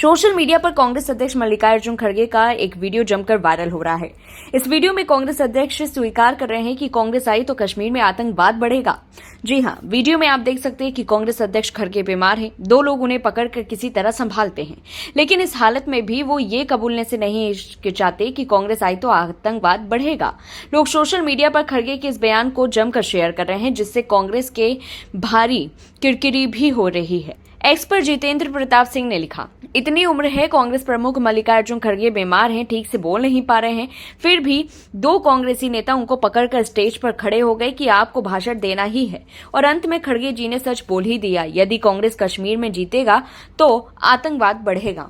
Social media पर कांग्रेस अध्यक्ष मल्लिकार्जुन खड़गे का एक वीडियो जमकर वायरल हो रहा है। इस वीडियो में कांग्रेस अध्यक्ष स्वीकार कर रहे हैं कि कांग्रेस आई तो कश्मीर में आतंकवाद बढ़ेगा। जी हां, वीडियो में आप देख सकते हैं कि कांग्रेस अध्यक्ष खड़गे बीमार हैं। दो लोग उन्हें पकड़कर किसी तरह संभालते हैं, लेकिन इस हालत में भी वो ये कबूलने से नहीं हिचकिचाते कि कांग्रेस आई तो आतंकवाद बढ़ेगा। लोग सोशल मीडिया पर खड़गे के इस बयान को जमकर शेयर कर रहे हैं, जिससे कांग्रेस के भारी किरकिरी भी हो रही है। एक्स पर जितेंद्र प्रताप सिंह ने लिखा, इतनी उम्र है, कांग्रेस प्रमुख मल्लिकार्जुन खड़गे बीमार हैं, ठीक से बोल नहीं पा रहे हैं, फिर भी दो कांग्रेसी नेता उनको पकड़कर स्टेज पर खड़े हो गए कि आपको भाषण देना ही है। और अंत में खड़गे जी ने सच बोल ही दिया, यदि कांग्रेस कश्मीर में जीतेगा तो आतंकवाद बढ़ेगा।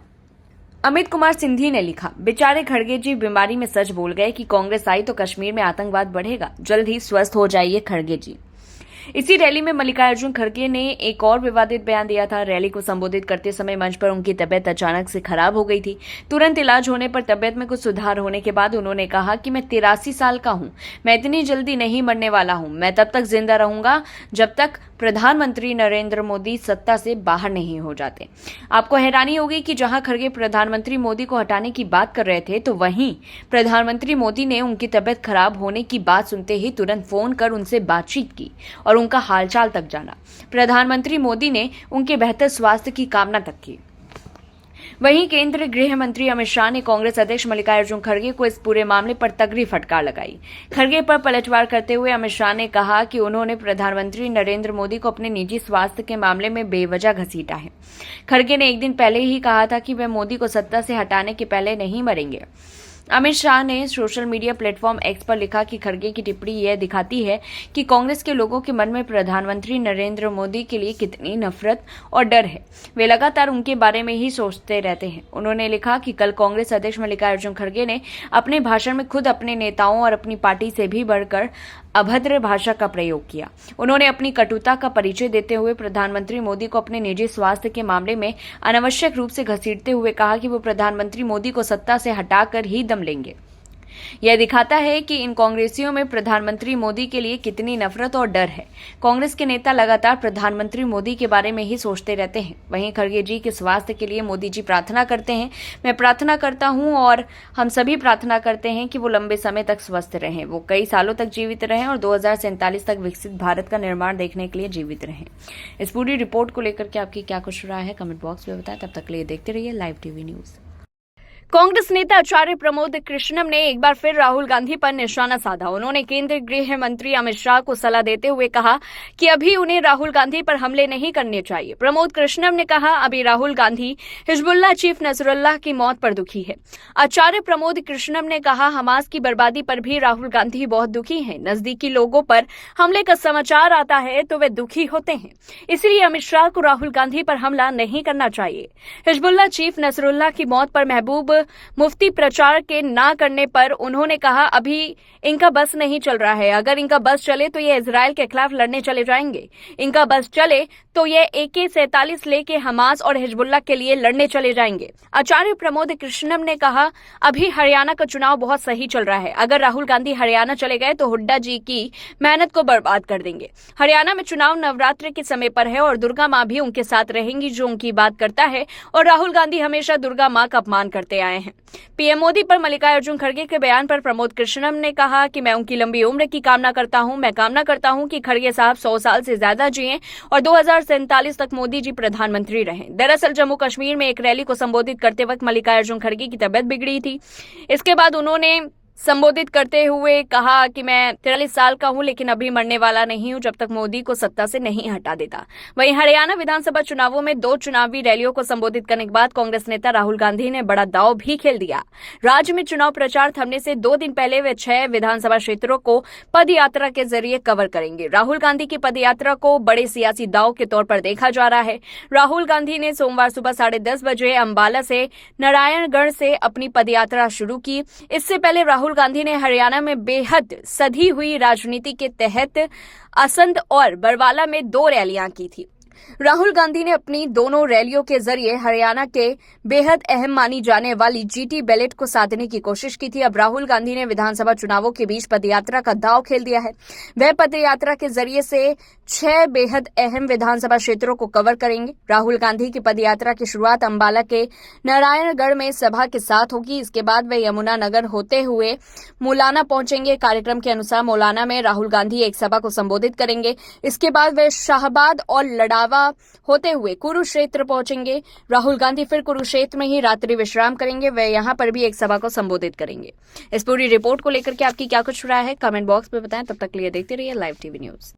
अमित कुमार सिंधी ने लिखा, बेचारे खड़गे जी बीमारी में सच बोल गए कि कांग्रेस आई तो कश्मीर में आतंकवाद बढ़ेगा। जल्द ही स्वस्थ हो जाइए खड़गे जी। इसी रैली में मल्लिकार्जुन खड़गे ने एक और विवादित बयान दिया था। रैली को संबोधित करते समय मंच पर उनकी तबियत अचानक से खराब हो गई थी। तुरंत इलाज होने पर तबियत में कुछ सुधार होने के बाद उन्होंने कहा कि मैं 83 साल का हूं, मैं इतनी जल्दी नहीं मरने वाला हूं, मैं तब तक जिंदा रहूंगा जब तक प्रधानमंत्री नरेंद्र मोदी सत्ता से बाहर नहीं हो जाते। आपको हैरानी होगी कि जहां खड़गे प्रधानमंत्री मोदी को हटाने की बात कर रहे थे, तो वहीं प्रधानमंत्री मोदी ने उनकी तबियत खराब होने की बात सुनते ही तुरंत फोन कर उनसे बातचीत की और उनका हालचाल तक जाना। प्रधानमंत्री मोदी ने उनके बेहतर स्वास्थ्य की कामना तक की। वहीं केंद्रीय गृह मंत्री अमित शाह ने कांग्रेस अध्यक्ष मल्लिकार्जुन खड़गे को इस पूरे मामले पर तगड़ी फटकार लगाई। खड़गे पर पलटवार करते हुए अमित शाह ने कहा कि उन्होंने प्रधानमंत्री नरेंद्र मोदी को अपने निजी स्वास्थ्य के मामले में बेवजह घसीटा है। खड़गे ने एक दिन पहले ही कहा था कि वे मोदी को सत्ता से हटाने के पहले नहीं मरेंगे। अमित शाह ने सोशल मीडिया प्लेटफॉर्म एक्स पर लिखा कि खड़गे की टिप्पणी यह दिखाती है कि कांग्रेस के लोगों के मन में प्रधानमंत्री नरेंद्र मोदी के लिए कितनी नफरत और डर है। वे लगातार उनके बारे में ही सोचते रहते हैं। उन्होंने लिखा कि कल कांग्रेस अध्यक्ष मल्लिकार्जुन खड़गे ने अपने भाषण में खुद अपने नेताओं और अपनी पार्टी से भी बढ़कर अभद्र भाषा का प्रयोग किया। उन्होंने अपनी कटुता का परिचय देते हुए प्रधानमंत्री मोदी को अपने निजी स्वास्थ्य के मामले में अनावश्यक रूप से घसीटते हुए कहा कि वो प्रधानमंत्री मोदी को सत्ता से हटाकर ही दम लेंगे। यह दिखाता है कि इन कांग्रेसियों में प्रधानमंत्री मोदी के लिए कितनी नफरत और डर है। कांग्रेस के नेता लगातार प्रधानमंत्री मोदी के बारे में ही सोचते रहते हैं। वहीं खड़गे जी के स्वास्थ्य के लिए मोदी जी प्रार्थना करते हैं। मैं प्रार्थना करता हूं और हम सभी प्रार्थना करते हैं कि वो लंबे समय तक स्वस्थ रहें, वो कई सालों तक जीवित रहें और 2047 तक विकसित भारत का निर्माण देखने के लिए जीवित रहें। इस पूरी रिपोर्ट को लेकर के आपकी क्या कुछ राय है, कमेंट बॉक्स में बताएं। तब तक के लिए देखते रहिए लाइव टीवी न्यूज। कांग्रेस नेता आचार्य प्रमोद कृष्णम ने एक बार फिर राहुल गांधी पर निशाना साधा। उन्होंने केंद्रीय गृह मंत्री अमित शाह को सलाह देते हुए कहा कि अभी उन्हें राहुल गांधी पर हमले नहीं करने चाहिए। प्रमोद कृष्णम ने कहा, अभी Rahul Gandhi Hezbollah chief Nasrallah की मौत पर दुखी है। आचार्य प्रमोद कृष्णम ने कहा, हमास की बर्बादी पर भी राहुल गांधी बहुत दुखी हैं। नजदीकी लोगों पर हमले का समाचार आता है तो वे दुखी होते हैं, इसलिए अमित शाह को राहुल गांधी पर हमला नहीं करना चाहिए। हिजबुल्लाह चीफ नसरुल्लाह की मौत पर महबूब मुफ्ती प्रचार के ना करने पर उन्होंने कहा, अभी इनका बस नहीं चल रहा है। अगर इनका बस चले तो ये इजरायल के खिलाफ लड़ने चले जाएंगे। इनका बस चले तो ये AK-47 लेके हमास और हिजबुल्लाह के लिए लड़ने चले जाएंगे। आचार्य प्रमोद कृष्णम ने कहा, अभी हरियाणा का चुनाव बहुत सही चल रहा है। अगर राहुल गांधी हरियाणा चले गए तो हुड्डा जी की मेहनत को बर्बाद कर देंगे। हरियाणा में चुनाव नवरात्रि के समय पर है और दुर्गा मां भी उनके साथ रहेंगी, जो उनकी बात करता है। और राहुल गांधी हमेशा दुर्गा मां का अपमान करते आए हैं। पीएम मोदी पर मल्लिकार्जुन खड़गे के बयान पर प्रमोद कृष्णम ने कहा कि मैं उनकी लंबी उम्र की कामना करता हूं। मैं कामना करता हूं कि खड़गे साहब 100 साल से ज्यादा जिएं और 2047 तक मोदी जी प्रधानमंत्री रहें। दरअसल जम्मू कश्मीर में एक रैली को संबोधित करते वक्त मल्लिकार्जुन खड़गे की तबियत बिगड़ी थी। इसके बाद उन्होंने संबोधित करते हुए कहा कि मैं 43 साल का हूं, लेकिन अभी मरने वाला नहीं हूं जब तक मोदी को सत्ता से नहीं हटा देता। वहीं हरियाणा विधानसभा चुनावों में 2 चुनावी रैलियों को संबोधित करने के बाद कांग्रेस नेता राहुल गांधी ने बड़ा दांव भी खेल दिया। राज्य में चुनाव प्रचार थमने से 2 दिन पहले वे 6 विधानसभा क्षेत्रों को पद यात्रा के जरिए कवर करेंगे। राहुल गांधी की पद यात्रा को बड़े सियासी दांव के तौर पर देखा जा रहा है। राहुल गांधी ने सोमवार सुबह 10:30 बजे अंबाला से नारायणगढ़ से अपनी पद यात्रा शुरू की। इससे पहले राहुल गांधी ने हरियाणा में बेहद सधी हुई राजनीति के तहत असंध और बरवाला में 2 रैलियां की थी। राहुल गांधी ने अपनी दोनों रैलियों के जरिए हरियाणा के बेहद अहम मानी जाने वाली जीटी बेल्ट को साधने की कोशिश की थी। अब राहुल गांधी ने विधानसभा चुनावों के बीच पदयात्रा का दांव खेल दिया है। वह पदयात्रा के जरिए से 6 बेहद अहम विधानसभा क्षेत्रों को कवर करेंगे। राहुल गांधी की पदयात्रा की शुरुआत अंबाला के नारायणगढ़ में सभा के साथ होगी। इसके बाद वे यमुनानगर होते हुए मौलाना पहुंचेंगे। कार्यक्रम के अनुसार मौलाना में राहुल गांधी एक सभा को संबोधित करेंगे। इसके बाद वे शाहबाद और लड़ावा होते हुए कुरुक्षेत्र पहुंचेंगे। राहुल गांधी फिर कुरुक्षेत्र में ही रात्रि विश्राम करेंगे। वे यहां पर भी एक सभा को संबोधित करेंगे। इस पूरी रिपोर्ट को लेकर के आपकी क्या कुछ राय है, कमेंट बॉक्स में बताएं। तब तक के लिए देखते रहिए लाइव टीवी न्यूज।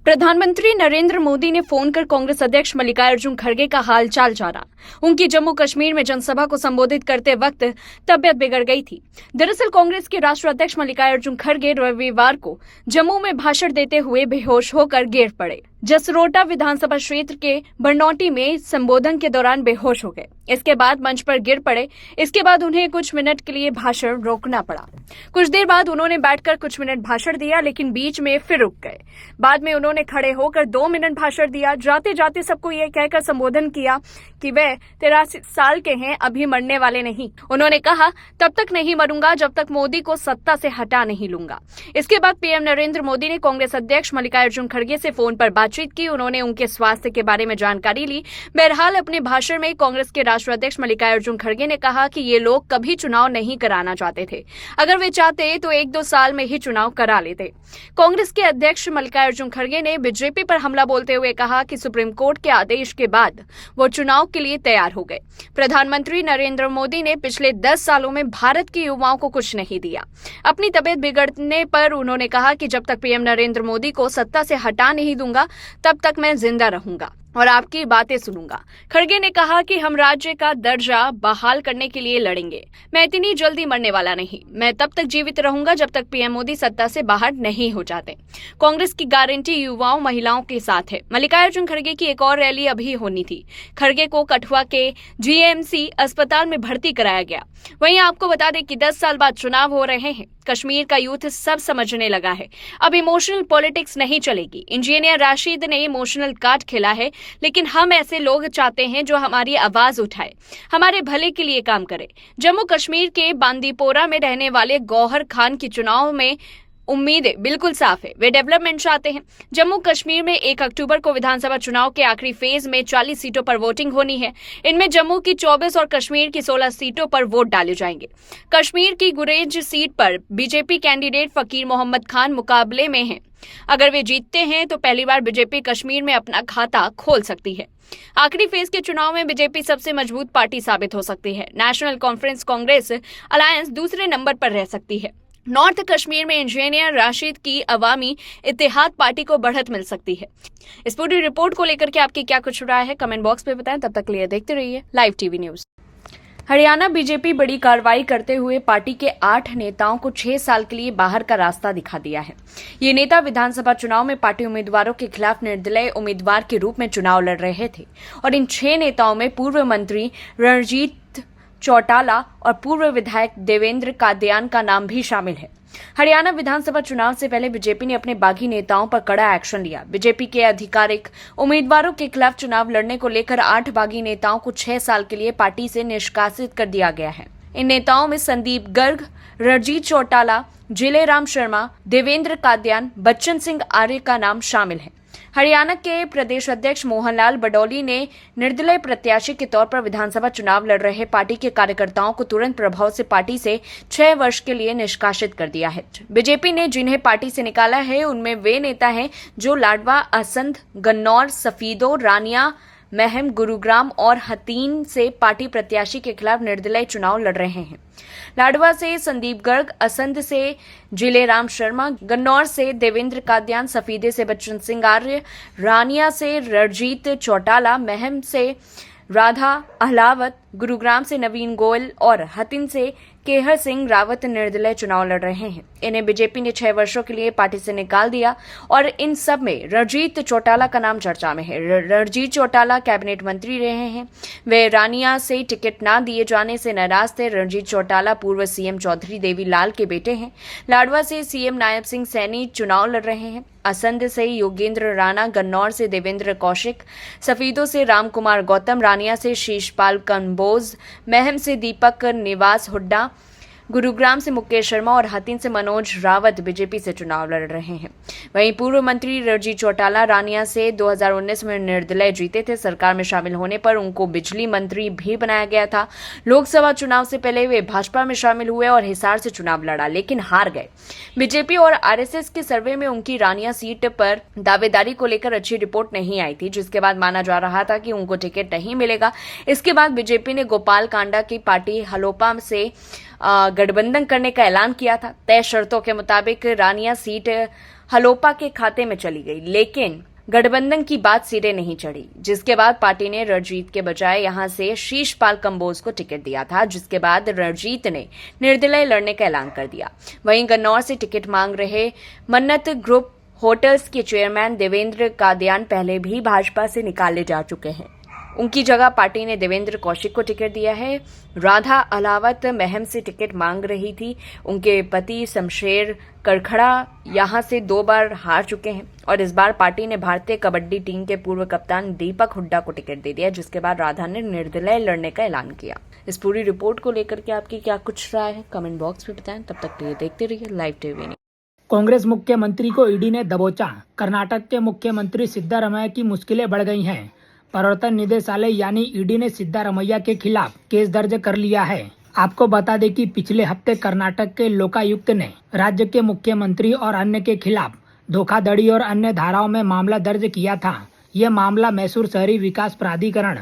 प्रधानमंत्री नरेंद्र मोदी ने फोन कर कांग्रेस अध्यक्ष मल्लिकार्जुन खड़गे का हालचाल जाना। उनकी जम्मू कश्मीर में जनसभा को संबोधित करते वक्त तबियत बिगड़ गई थी। दरअसल कांग्रेस के राष्ट्रीय अध्यक्ष मल्लिकार्जुन खड़गे रविवार को जम्मू में भाषण देते हुए बेहोश होकर गिर पड़े। जसरोटा विधानसभा क्षेत्र के बरनौटी में संबोधन के दौरान बेहोश हो गए। इसके बाद मंच पर गिर पड़े। इसके बाद उन्हें कुछ मिनट के लिए भाषण रोकना पड़ा। कुछ देर बाद उन्होंने बैठकर कुछ मिनट भाषण दिया, लेकिन बीच में फिर रुक गए। बाद में उन्होंने खड़े होकर 2 मिनट भाषण दिया। जाते जाते सबको ये कहकर संबोधन किया कि वे 83 साल के हैं, अभी मरने वाले नहीं। उन्होंने कहा, तब तक नहीं मरूंगा जब तक मोदी को सत्ता से हटा नहीं लूंगा। इसके बाद पीएम नरेंद्र मोदी ने कांग्रेस अध्यक्ष मल्लिकार्जुन खड़गे से फोन पर बातचीत की। उन्होंने उनके स्वास्थ्य के बारे में जानकारी ली। बहरहाल अपने भाषण में कांग्रेस के राष्ट्रीय अध्यक्ष मल्लिकार्जुन खड़गे ने कहा कि ये लोग कभी चुनाव नहीं कराना चाहते थे। अगर वे चाहते तो 1-2 साल में ही चुनाव करा लेते। कांग्रेस के अध्यक्ष मल्लिकार्जुन खड़गे ने बीजेपी पर हमला बोलते हुए कहा कि सुप्रीम कोर्ट के आदेश के बाद वो चुनाव के लिए तैयार हो गए। प्रधानमंत्री नरेंद्र मोदी ने पिछले 10 सालों में भारत के युवाओं को कुछ नहीं दिया। अपनी तबियत बिगड़ने पर उन्होंने कहा कि जब तक पीएम नरेंद्र मोदी को सत्ता से हटा नहीं दूंगा तब तक मैं जिंदा रहूंगा और आपकी बातें सुनूंगा। खड़गे ने कहा कि हम राज्य का दर्जा बहाल करने के लिए लड़ेंगे। मैं इतनी जल्दी मरने वाला नहीं। मैं तब तक जीवित रहूंगा जब तक पीएम मोदी सत्ता से बाहर नहीं हो जाते। कांग्रेस की गारंटी युवाओं महिलाओं के साथ है। मल्लिकार्जुन खड़गे की एक और रैली अभी होनी थी। खड़गे को कठुआ के जीएमसी अस्पताल में भर्ती कराया गया। वहीं आपको बता दें कि 10 साल बाद चुनाव हो रहे हैं। कश्मीर का यूथ सब समझने लगा है। अब इमोशनल पॉलिटिक्स नहीं चलेगी। इंजीनियर राशिद ने इमोशनल कार्ड खेला है, लेकिन हम ऐसे लोग चाहते हैं जो हमारी आवाज उठाए, हमारे भले के लिए काम करे। जम्मू कश्मीर के बांदीपोरा में रहने वाले गौहर खान की चुनाव में उम्मीदें बिल्कुल साफ है। वे डेवलपमेंट चाहते हैं। जम्मू कश्मीर में 1 अक्टूबर को विधानसभा चुनाव के आखिरी फेज में 40 सीटों पर वोटिंग होनी है। इनमें जम्मू की 24 और कश्मीर की 16 सीटों पर वोट डाले जाएंगे। कश्मीर की गुरेज सीट पर बीजेपी कैंडिडेट फकीर मोहम्मद खान मुकाबले में हैं। अगर वे जीतते हैं तो पहली बार बीजेपी कश्मीर में अपना खाता खोल सकती है। आखिरी फेज के चुनाव में बीजेपी सबसे मजबूत पार्टी साबित हो सकती है। नेशनल कॉन्फ्रेंस कांग्रेस अलायंस दूसरे नंबर पर रह सकती है। नॉर्थ कश्मीर में इंजीनियर राशिद की अवामी इत्तेहाद पार्टी को बढ़त मिल सकती है। इस पूरी रिपोर्ट को लेकर के आपकी क्या कुछ राय है, कमेंट बॉक्स में बताएं। तब तक के लिए देखते रहिए live TV news. Haryana BJP बड़ी कार्रवाई करते हुए पार्टी के 8 नेताओं को 6 साल के लिए बाहर का रास्ता दिखा दिया है। ये नेता विधानसभा चुनाव में पार्टी उम्मीदवारों के खिलाफ निर्दलीय उम्मीदवार के रूप में चुनाव लड़ रहे थे और इन 6 नेताओं में पूर्व मंत्री रणजीत चौटाला और पूर्व विधायक देवेंद्र कादियान का नाम भी शामिल है। हरियाणा विधानसभा चुनाव से पहले बीजेपी ने अपने बागी नेताओं पर कड़ा एक्शन लिया। बीजेपी के आधिकारिक उम्मीदवारों के खिलाफ चुनाव लड़ने को लेकर 8 बागी नेताओं को 6 साल के लिए पार्टी से निष्कासित कर दिया गया है। इन नेताओं में संदीप गर्ग, रणजीत चौटाला, जिलेराम शर्मा, देवेंद्र कादियान, बच्चन सिंह आर्य का नाम शामिल है। हरियाणा के प्रदेश अध्यक्ष मोहनलाल बडौली ने निर्दलीय प्रत्याशी के तौर पर विधानसभा चुनाव लड़ रहे पार्टी के कार्यकर्ताओं को तुरंत प्रभाव से पार्टी से 6 वर्ष के लिए निष्कासित कर दिया है। बीजेपी ने जिन्हें पार्टी से निकाला है उनमें वे नेता हैं जो लाडवा, असंध, गन्नौर, सफीदो, रानिया, महम, गुरुग्राम और हतीन से पार्टी प्रत्याशी के खिलाफ निर्दलीय चुनाव लड़ रहे हैं। लाडवा से संदीप गर्ग, असंध से जिलेराम शर्मा, गन्नौर से देवेंद्र कादियान, सफीदे से बच्चन सिंह आर्य, रानिया से रणजीत चौटाला, महम से राधा अहलावत, गुरुग्राम से नवीन गोयल और हतिन से केहर सिंह रावत निर्दलीय चुनाव लड़ रहे हैं। इन्हें बीजेपी ने 6 वर्षों के लिए पार्टी से निकाल दिया और इन सब में रणजीत चौटाला का नाम चर्चा में है। रणजीत चौटाला कैबिनेट मंत्री रहे हैं। वे रानिया से टिकट न दिए जाने से नाराज थे। रणजीत चौटाला पूर्व सीएम चौधरी देवीलाल के बेटे हैं। लाडवा से सीएम नायब सिंह सैनी चुनाव लड़ रहे हैं। असंध से योगेंद्र राणा, गन्नौर से देवेंद्र कौशिक, सफीदों से रामकुमार गौतम, रानिया से शीशपाल कंबोज, महम से दीपक निवास हुड्डा, गुरुग्राम से मुकेश शर्मा और हतिन से मनोज रावत बीजेपी से चुनाव लड़ रहे हैं। वहीं पूर्व मंत्री रणजीत चौटाला रानिया से 2019 में निर्दलीय जीते थे। सरकार में शामिल होने पर उनको बिजली मंत्री भी बनाया गया था। लोकसभा चुनाव से पहले वे भाजपा में शामिल हुए और हिसार से चुनाव लड़ा, लेकिन हार गए। बीजेपी और आरएसएस के सर्वे में उनकी रानिया सीट पर दावेदारी को लेकर अच्छी रिपोर्ट नहीं आई थी, जिसके बाद माना जा रहा था कि उनको टिकट नहीं मिलेगा। इसके बाद बीजेपी ने गोपाल कांडा की पार्टी हलोपा से गठबंधन करने का ऐलान किया था। तय शर्तों के मुताबिक रानिया सीट हलोपा के खाते में चली गई, लेकिन गठबंधन की बात सिरे नहीं चढ़ी, जिसके बाद पार्टी ने रणजीत के बजाय यहां से शीशपाल कंबोज को टिकट दिया था, जिसके बाद रणजीत ने निर्दलीय लड़ने का ऐलान कर दिया। वहीं गन्नौर से टिकट मांग रहे मन्नत ग्रुप होटल्स के चेयरमैन देवेंद्र कादियान पहले भी भाजपा से निकाले जा चुके हैं। उनकी जगह पार्टी ने देवेंद्र कौशिक को टिकट दिया है। राधा अलावत महम से टिकट मांग रही थी। उनके पति शमशेर करखड़ा यहां से 2 बार हार चुके हैं और इस बार पार्टी ने भारतीय कबड्डी टीम के पूर्व कप्तान दीपक हुड्डा को टिकट दे दिया, जिसके बाद राधा ने निर्दलीय लड़ने का ऐलान किया। इस पूरी रिपोर्ट को लेकर के आपकी क्या कुछ राय है, कमेंट बॉक्स में बताएं। तब तक के लिए देखते रहिए लाइव टीवी। कांग्रेस मुख्यमंत्री को ईडी ने दबोचा। कर्नाटक के मुख्यमंत्री सिद्धारमैया की मुश्किलें बढ़ गई हैं। प्रवर्तन निदेशालय यानी ईडी ने सिद्धारमैया के खिलाफ केस दर्ज कर लिया है। आपको बता दें कि पिछले हफ्ते कर्नाटक के लोकायुक्त ने राज्य के मुख्यमंत्री और अन्य के खिलाफ धोखाधड़ी और अन्य धाराओं में मामला दर्ज किया था। ये मामला मैसूर शहरी विकास प्राधिकरण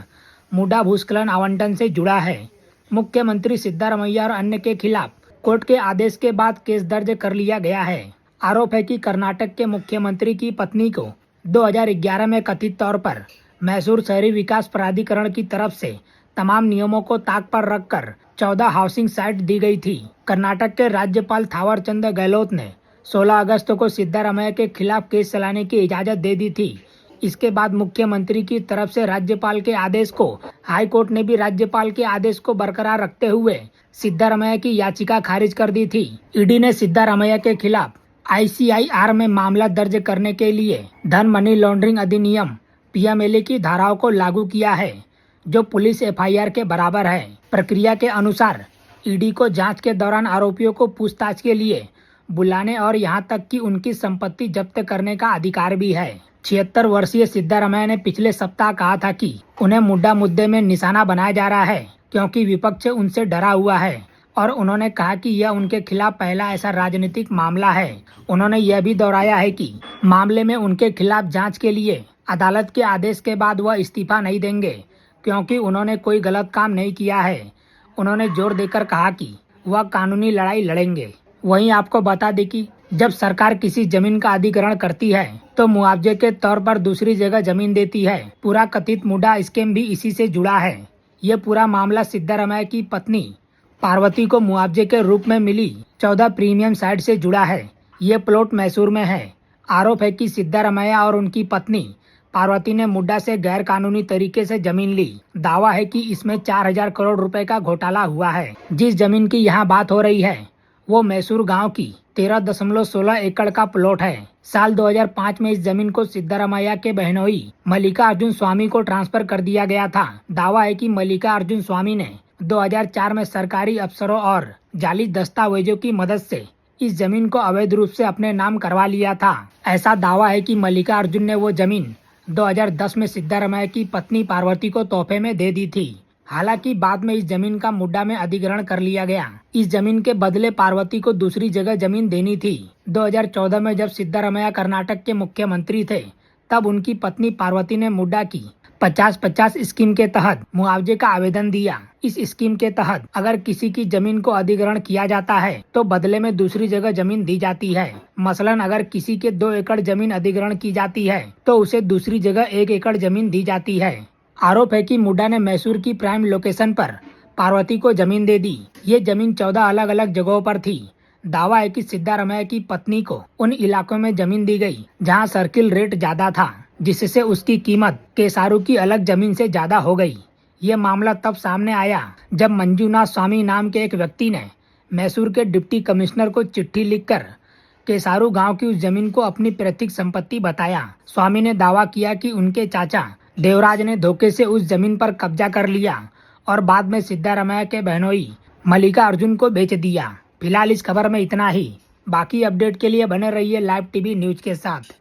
मुडा भूस्खलन आवंटन से जुड़ा है। मुख्यमंत्री सिद्धारमैया और अन्य के खिलाफ कोर्ट के आदेश के बाद केस दर्ज कर लिया गया है। आरोप है कि कर्नाटक के मुख्यमंत्री की पत्नी को 2011 में कथित तौर पर मैसूर शहरी विकास प्राधिकरण की तरफ से तमाम नियमों को ताक पर रखकर 14 हाउसिंग साइट दी गई थी। कर्नाटक के राज्यपाल थावरचंद गहलोत ने 16 अगस्त को सिद्धारमैया के खिलाफ केस चलाने की इजाजत दे दी थी। इसके बाद मुख्यमंत्री की तरफ से राज्यपाल के आदेश को हाई कोर्ट ने भी राज्यपाल के आदेश को बरकरार रखते हुए सिद्धारमैया की याचिका खारिज कर दी थी। ईडी ने सिद्धारमैया के खिलाफ ICIR में मामला दर्ज करने के लिए धन मनी लॉन्ड्रिंग अधिनियम PMLA की धाराओं को लागू किया है, जो पुलिस FIR के बराबर है। प्रक्रिया के अनुसार ईडी को जांच के दौरान आरोपियों को पूछताछ के लिए बुलाने और यहां तक कि उनकी संपत्ति जब्त करने का अधिकार भी है। 76 वर्षीय सिद्धारमैया ने पिछले सप्ताह कहा था कि उन्हें मुड्डा मुद्दे में निशाना बनाया जा रहा है, क्योंकि विपक्ष उनसे डरा हुआ है और उन्होंने कहा कि यह उनके खिलाफ पहला ऐसा राजनीतिक मामला है। उन्होंने यह भी दोहराया है कि मामले में उनके खिलाफ जांच के लिए अदालत के आदेश के बाद वह इस्तीफा नहीं देंगे, क्योंकि उन्होंने कोई गलत काम नहीं किया है। उन्होंने जोर देकर कहा कि वह कानूनी लड़ाई लड़ेंगे। वहीं आपको बता दें कि जब सरकार किसी जमीन का अधिग्रहण करती है तो मुआवजे के तौर पर दूसरी जगह जमीन देती है। पूरा कथित मुड्डा स्कीम भी इसी से जुड़ा है। यह पूरा मामला सिद्धारमैया की पत्नी पार्वती को मुआवजे के रूप में मिली 14 प्रीमियम साइट से जुड़ा है। ये प्लॉट मैसूर में है। आरोप है कि सिद्धारमैया और उनकी पत्नी पार्वती ने मुड्डा से गैर कानूनी तरीके से जमीन ली। दावा है कि इसमें 4000 करोड़ रुपए का घोटाला हुआ है। जिस जमीन की यहाँ बात हो रही है वो मैसूर गांव की 13.16 एकड़ का प्लॉट है। साल 2005 में इस जमीन को सिद्धारमैया के बहनोई मल्लिका अर्जुन स्वामी को ट्रांसफर कर दिया गया था। दावा है कि मल्लिका अर्जुन स्वामी ने 2004 में सरकारी अफसरों और जाली दस्तावेजों की मदद से इस जमीन को अवैध रूप से अपने नाम करवा लिया था। ऐसा दावा है कि मल्लिका अर्जुन ने वो जमीन 2010 में सिद्धारमैया की पत्नी पार्वती को तोहफे में दे दी थी। हालांकि बाद में इस जमीन का मुड्डा में अधिग्रहण कर लिया गया। इस जमीन के बदले पार्वती को दूसरी जगह जमीन देनी थी। 2014 में जब सिद्धारमैया कर्नाटक के मुख्यमंत्री थे तब उनकी पत्नी पार्वती ने मुड्डा की 50-50 स्कीम के तहत मुआवजे का आवेदन दिया। इस स्कीम के तहत अगर किसी की जमीन को अधिग्रहण किया जाता है तो बदले में दूसरी जगह जमीन दी जाती है। मसलन अगर किसी के 2 एकड़ जमीन अधिग्रहण की जाती है तो उसे दूसरी जगह 1 एकड़ जमीन दी जाती है। आरोप है कि मुड्डा ने मैसूर की प्राइम लोकेशन पर पार्वती को जमीन दे दी। ये जमीन 14 अलग अलग जगहों पर थी। दावा है कि सिद्धारमैया की पत्नी को उन इलाकों में जमीन दी गई जहां सर्किल रेट ज्यादा था, जिससे उसकी कीमत केसारू की अलग जमीन से ज्यादा हो गई। ये मामला तब सामने आया जब मंजूनाथ स्वामी नाम के एक व्यक्ति ने मैसूर के डिप्टी कमिश्नर को चिट्ठी लिखकर केसारू गांव की उस जमीन को अपनी पैतृक संपत्ति बताया। स्वामी ने दावा किया कि उनके चाचा देवराज ने धोखे से उस जमीन पर कब्जा कर लिया और बाद में सिद्धारमैया के बहनोई मल्लिका अर्जुन को बेच दिया। फिलहाल इस खबर में इतना ही। बाकी अपडेट के लिए बने रहिए लाइव टीवी न्यूज के साथ।